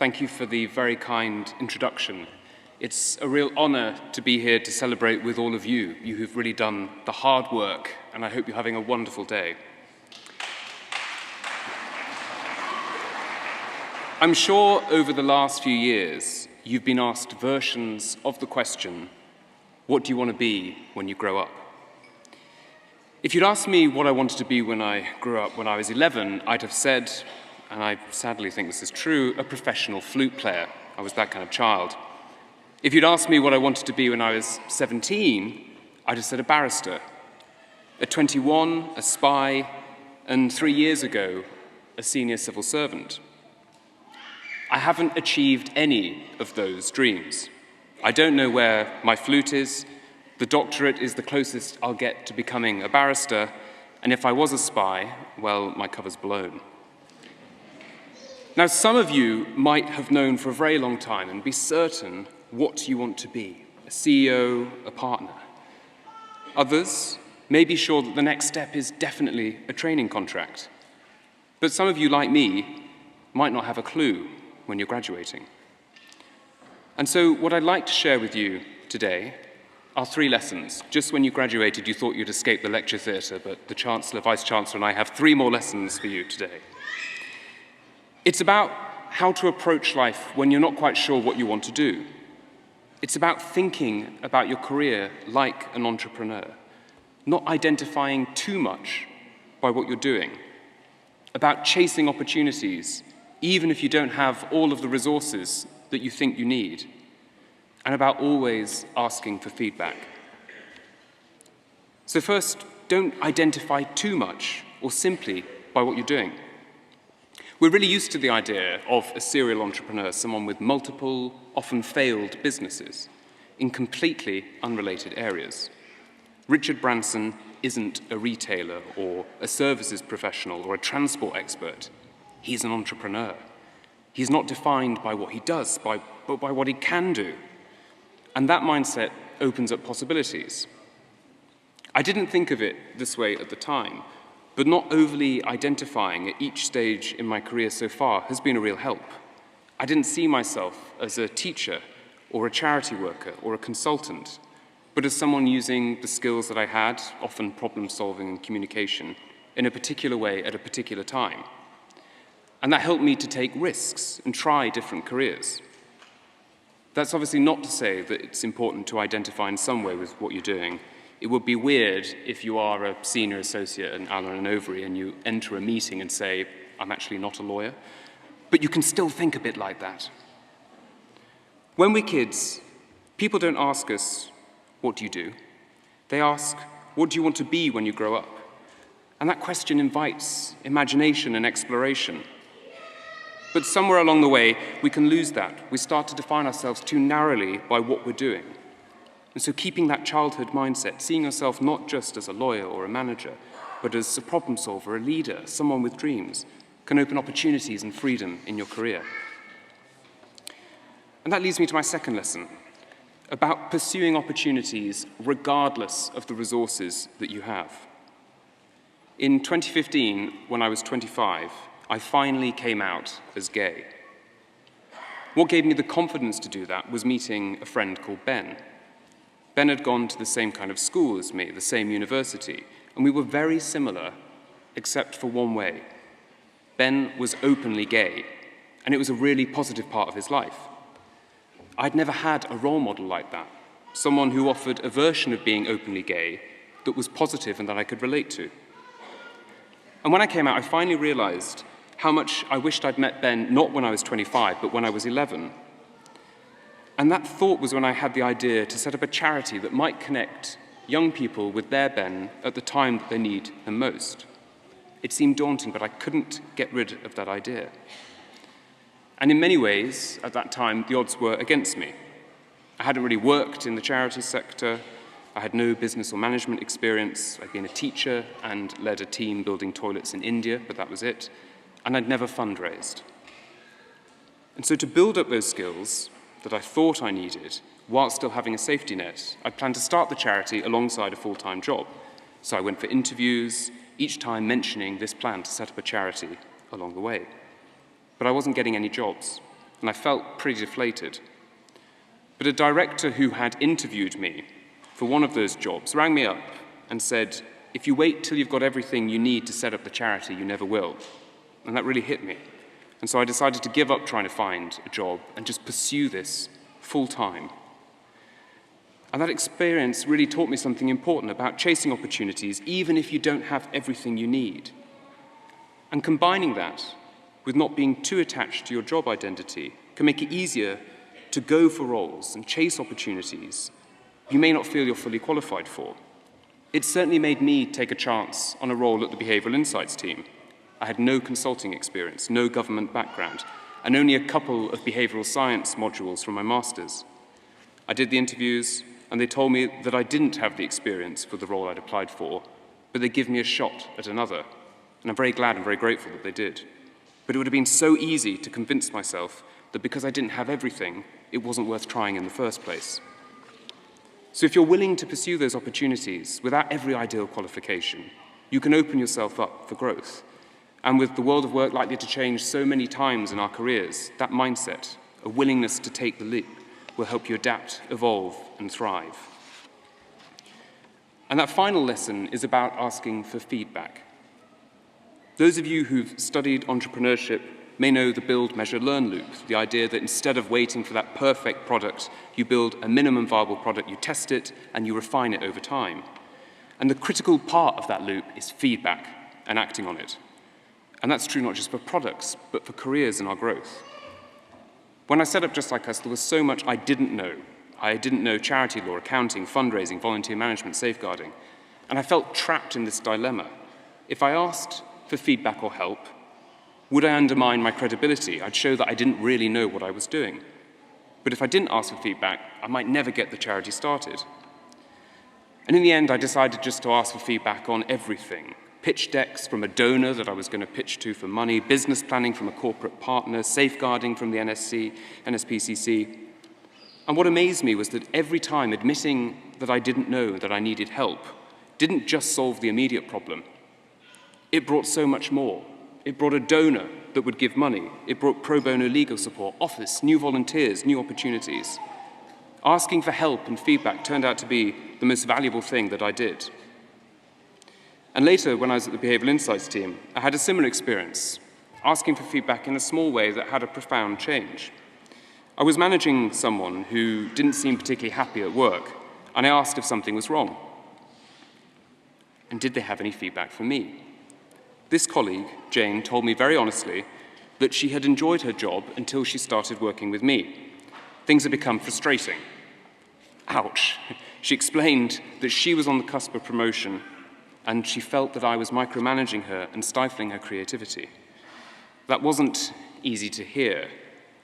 Thank you for the very kind introduction. It's a real honour to be here to celebrate with all of you, you who've really done the hard work, and I hope you're having a wonderful day. I'm sure over the last few years, you've been asked versions of the question, what do you want to be when you grow up? If you'd asked me what I wanted to be when I grew up when I was 11, I'd have said, and I sadly think this is true, a professional flute player. I was that kind of child. If you'd asked me what I wanted to be when I was 17, I'd have said a barrister. At 21, a spy, and 3 years ago, a senior civil servant. I haven't achieved any of those dreams. I don't know where my flute is. The doctorate is the closest I'll get to becoming a barrister, and if I was a spy, well, my cover's blown. Now, some of you might have known for a very long time and be certain what you want to be, a CEO, a partner. Others may be sure that the next step is definitely a training contract. But some of you, like me, might not have a clue when you're graduating. And so what I'd like to share with you today are 3 lessons. Just when you graduated, you thought you'd escape the lecture theatre, but the Chancellor, Vice Chancellor, and I have 3 more lessons for you today. It's about how to approach life when you're not quite sure what you want to do. It's about thinking about your career like an entrepreneur, not identifying too much by what you're doing. About chasing opportunities, even if you don't have all of the resources that you think you need. And about always asking for feedback. So first, don't identify too much or simply by what you're doing. We're really used to the idea of a serial entrepreneur, someone with multiple, often failed businesses in completely unrelated areas. Richard Branson isn't a retailer or a services professional or a transport expert. He's an entrepreneur. He's not defined by what he does, but by what he can do. And that mindset opens up possibilities. I didn't think of it this way at the time, but not overly identifying at each stage in my career so far has been a real help. I didn't see myself as a teacher or a charity worker or a consultant, but as someone using the skills that I had, often problem solving and communication, in a particular way at a particular time. And that helped me to take risks and try different careers. That's obviously not to say that it's important to identify in some way with what you're doing. It would be weird if you are a senior associate at Allen & Overy and you enter a meeting and say, I'm actually not a lawyer. But you can still think a bit like that. When we're kids, people don't ask us, what do you do? They ask, what do you want to be when you grow up? And that question invites imagination and exploration. But somewhere along the way, we can lose that. We start to define ourselves too narrowly by what we're doing. And so keeping that childhood mindset, seeing yourself not just as a lawyer or a manager, but as a problem solver, a leader, someone with dreams, can open opportunities and freedom in your career. And that leads me to my second lesson, about pursuing opportunities regardless of the resources that you have. In 2015, when I was 25, I finally came out as gay. What gave me the confidence to do that was meeting a friend called Ben. Ben had gone to the same kind of school as me, the same university, and we were very similar, except for one way. Ben was openly gay, and it was a really positive part of his life. I'd never had a role model like that, someone who offered a version of being openly gay that was positive and that I could relate to. And when I came out, I finally realized how much I wished I'd met Ben not when I was 25, but when I was 11. And that thought was when I had the idea to set up a charity that might connect young people with their Ben at the time that they need them most. It seemed daunting, but I couldn't get rid of that idea. And in many ways, at that time, the odds were against me. I hadn't really worked in the charity sector. I had no business or management experience. I'd been a teacher and led a team building toilets in India, but that was it. And I'd never fundraised. And so to build up those skills that I thought I needed, while still having a safety net, I planned to start the charity alongside a full-time job. So I went for interviews, each time mentioning this plan to set up a charity along the way. But I wasn't getting any jobs. and I felt pretty deflated. But a director who had interviewed me for one of those jobs rang me up and said, if you wait till you've got everything you need to set up the charity, you never will. And that really hit me. And so I decided to give up trying to find a job and just pursue this full time. And that experience really taught me something important about chasing opportunities, even if you don't have everything you need. And combining that with not being too attached to your job identity can make it easier to go for roles and chase opportunities you may not feel you're fully qualified for. It certainly made me take a chance on a role at the Behavioural Insights team. I had no consulting experience, no government background, and only a couple of behavioural science modules from my master's. I did the interviews, and they told me that I didn't have the experience for the role I'd applied for, but they'd give me a shot at another. And I'm very glad and very grateful that they did. But it would have been so easy to convince myself that because I didn't have everything, it wasn't worth trying in the first place. So if you're willing to pursue those opportunities without every ideal qualification, you can open yourself up for growth. And with the world of work likely to change so many times in our careers, that mindset, a willingness to take the leap, will help you adapt, evolve, and thrive. And that final lesson is about asking for feedback. Those of you who've studied entrepreneurship may know the build, measure, learn loop, the idea that instead of waiting for that perfect product, you build a minimum viable product, you test it, and you refine it over time. And the critical part of that loop is feedback and acting on it. And that's true not just for products, but for careers and our growth. When I set up Just Like Us, there was so much I didn't know. I didn't know charity law, accounting, fundraising, volunteer management, safeguarding. And I felt trapped in this dilemma. If I asked for feedback or help, would I undermine my credibility? I'd show that I didn't really know what I was doing. But if I didn't ask for feedback, I might never get the charity started. And in the end, I decided just to ask for feedback on everything. Pitch decks from a donor that I was going to pitch to for money, business planning from a corporate partner, safeguarding from the NSPCC. And what amazed me was that every time admitting that I didn't know that I needed help didn't just solve the immediate problem. It brought so much more. It brought a donor that would give money. It brought pro bono legal support, office, new volunteers, new opportunities. Asking for help and feedback turned out to be the most valuable thing that I did. And later, when I was at the Behavioural Insights team, I had a similar experience, asking for feedback in a small way that had a profound change. I was managing someone who didn't seem particularly happy at work, and I asked if something was wrong. And did they have any feedback for me? This colleague, Jane, told me very honestly that she had enjoyed her job until she started working with me. Things had become frustrating. Ouch. She explained that she was on the cusp of promotion and she felt that I was micromanaging her and stifling her creativity. That wasn't easy to hear,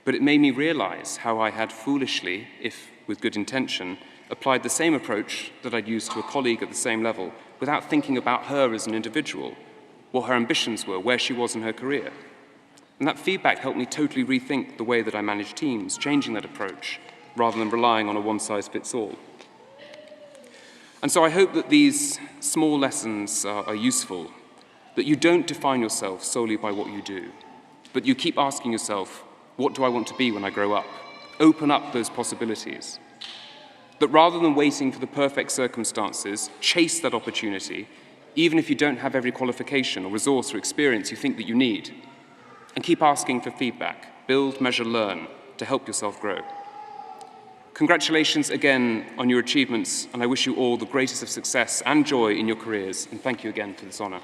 but it made me realize how I had foolishly, if with good intention, applied the same approach that I'd used to a colleague at the same level without thinking about her as an individual, what her ambitions were, where she was in her career. And that feedback helped me totally rethink the way that I manage teams, changing that approach, rather than relying on a one-size-fits-all. And so I hope that these small lessons are useful, that you don't define yourself solely by what you do, but you keep asking yourself, what do I want to be when I grow up? Open up those possibilities. That rather than waiting for the perfect circumstances, chase that opportunity, even if you don't have every qualification or resource or experience you think that you need. And keep asking for feedback, build, measure, learn, to help yourself grow. Congratulations again on your achievements, and I wish you all the greatest of success and joy in your careers, and thank you again for this honour.